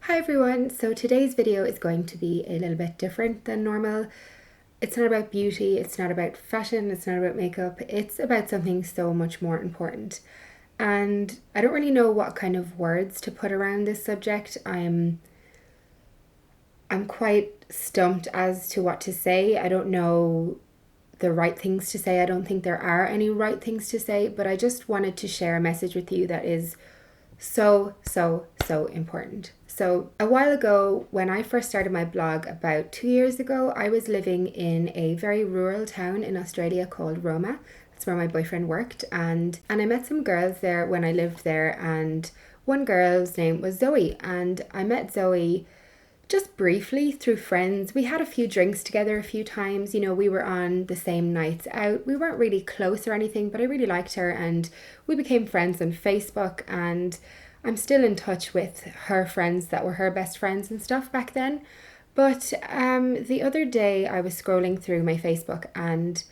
Hi everyone, so today's video is going to be a little bit different than normal. It's not about beauty, it's not about fashion, it's not about makeup, it's about something so much more important. And I don't really know what kind of words to put around this subject. I'm quite stumped as to what to say. I don't know the right things to say. I don't think there are any right things to say, but I just wanted to share a message with you that is so important. So a while ago, when I first started my blog about 2 years ago, I was living in a very rural town in Australia called Roma. That's where my boyfriend worked, and I met some girls there when I lived there, and one girl's name was Zoe, and I met Zoe just briefly through friends. We had a few drinks together a few times. You know, we were on the same nights out. We weren't really close or anything, but I really liked her and we became friends on Facebook, and I'm still in touch with her friends that were her best friends and stuff back then. But the other day I was scrolling through my Facebook and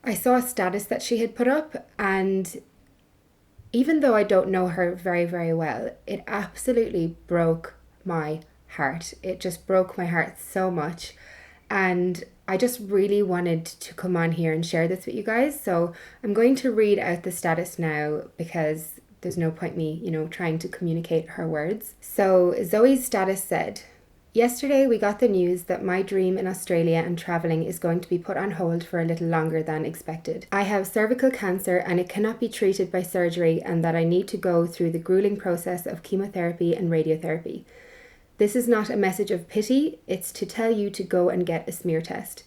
I saw a status that she had put up, and even though I don't know her very well, it absolutely broke my heart. It just broke my heart so much. And I just really wanted to come on here and share this with you guys. So I'm going to read out the status now because there's no point me, trying to communicate her words. So Zoe's status said, "Yesterday we got the news that my dream in Australia and travelling is going to be put on hold for a little longer than expected. I have cervical cancer and it cannot be treated by surgery, and that I need to go through the grueling process of chemotherapy and radiotherapy. This is not a message of pity, it's to tell you to go and get a smear test.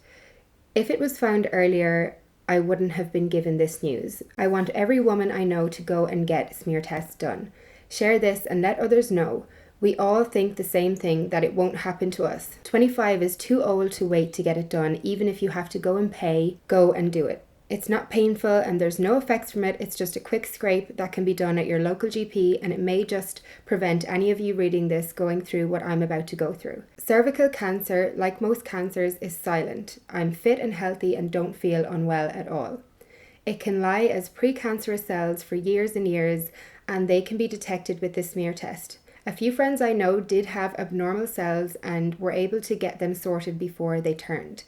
If it was found earlier, I wouldn't have been given this news. I want every woman I know to go and get smear tests done. Share this and let others know. We all think the same thing, that it won't happen to us. 25 is too old to wait to get it done. Even if you have to go and pay, go and do it. It's not painful and there's no effects from it. It's just a quick scrape that can be done at your local GP, and it may just prevent any of you reading this going through what I'm about to go through. Cervical cancer, like most cancers, is silent. I'm fit and healthy and don't feel unwell at all. It can lie as precancerous cells for years and years, and they can be detected with the smear test. A few friends I know did have abnormal cells and were able to get them sorted before they turned.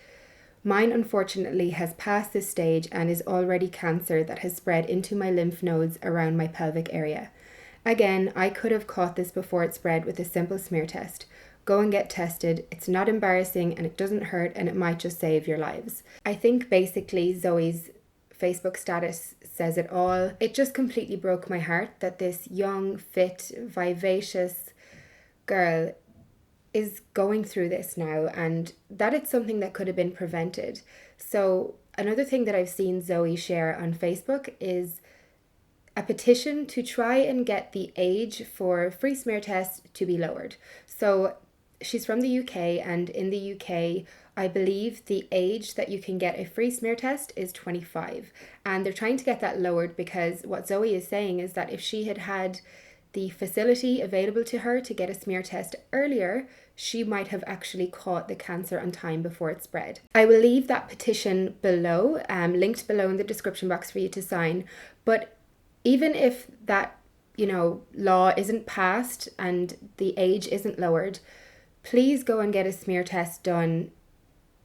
Mine, unfortunately, has passed this stage and is already cancer that has spread into my lymph nodes around my pelvic area. Again, I could have caught this before it spread with a simple smear test. Go and get tested. It's not embarrassing and it doesn't hurt, and it might just save your lives." I think basically Zoe's Facebook status says it all. It just completely broke my heart that this young, fit, vivacious girl is going through this now, and that it's something that could have been prevented. So another thing that I've seen Zoe share on Facebook is a petition to try and get the age for free smear tests to be lowered. So she's from the UK, and in the UK, I believe the age that you can get a free smear test is 25. And they're trying to get that lowered because what Zoe is saying is that if she had had the facility available to her to get a smear test earlier, she might have actually caught the cancer on time before it spread. I will leave that petition below, linked below in the description box for you to sign. But even if that, law isn't passed and the age isn't lowered, please go and get a smear test done.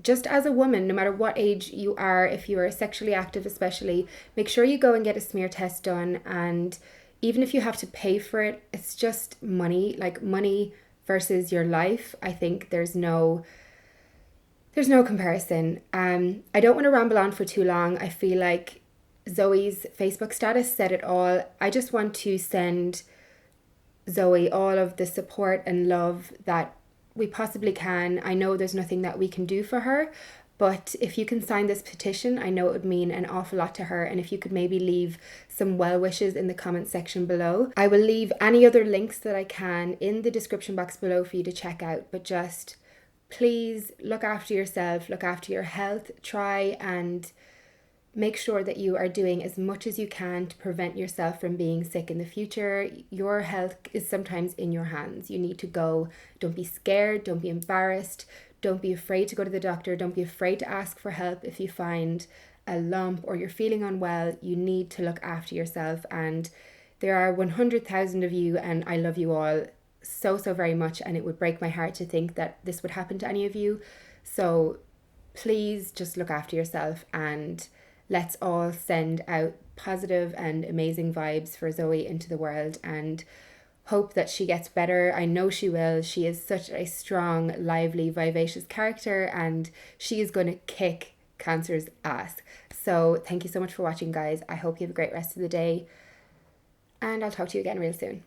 Just as a woman, no matter what age you are, if you are sexually active especially, make sure you go and get a smear test done. And even if you have to pay for it, it's just money, like money versus your life. I think there's no comparison. I don't want to ramble on for too long. I feel like Zoe's Facebook status said it all. I just want to send Zoe all of the support and love that we possibly can. I know there's nothing that we can do for her, but if you can sign this petition, I know it would mean an awful lot to her. And if you could maybe leave some well wishes in the comment section below. I will leave any other links that I can in the description box below for you to check out. But just please look after yourself, look after your health, try and make sure that you are doing as much as you can to prevent yourself from being sick in the future. Your health is sometimes in your hands. You need to go. Don't be scared. Don't be embarrassed. Don't be afraid to go to the doctor. Don't be afraid to ask for help if you find a lump or you're feeling unwell. You need to look after yourself. And there are 100,000 of you, and I love you all so, so very much, and it would break my heart to think that this would happen to any of you. So please just look after yourself, and let's all send out positive and amazing vibes for Zoe into the world, and hope that she gets better. I know she will. She is such a strong, lively, vivacious character, and she is going to kick cancer's ass. So thank you so much for watching, guys. I hope you have a great rest of the day, and I'll talk to you again real soon.